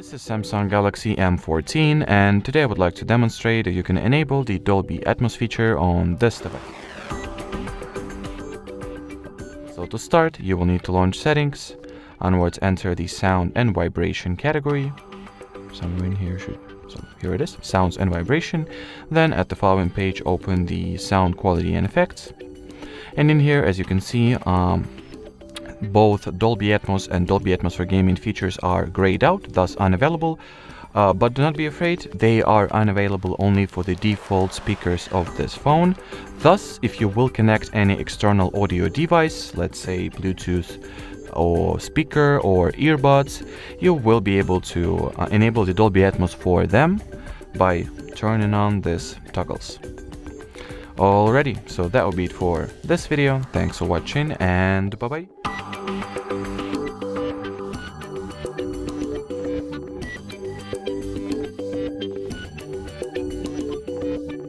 This is Samsung Galaxy M14, and today I would like to demonstrate that you can enable the Dolby Atmos feature on this device. So to start, you will need to launch Settings, onwards enter the Sound and Vibration category. Somewhere in here so here it is, Sounds and Vibration. Then at the following page, open the Sound Quality and Effects. And in here, as you can see, both Dolby Atmos and Dolby Atmos for Gaming features are grayed out, thus unavailable. But do not be afraid, they are unavailable only for the default speakers of this phone. Thus, if you will connect any external audio device, let's say Bluetooth or speaker or earbuds, you will be able to enable the Dolby Atmos for them by turning on these toggles. Alrighty, so that will be it for this video. Thanks for watching and bye bye.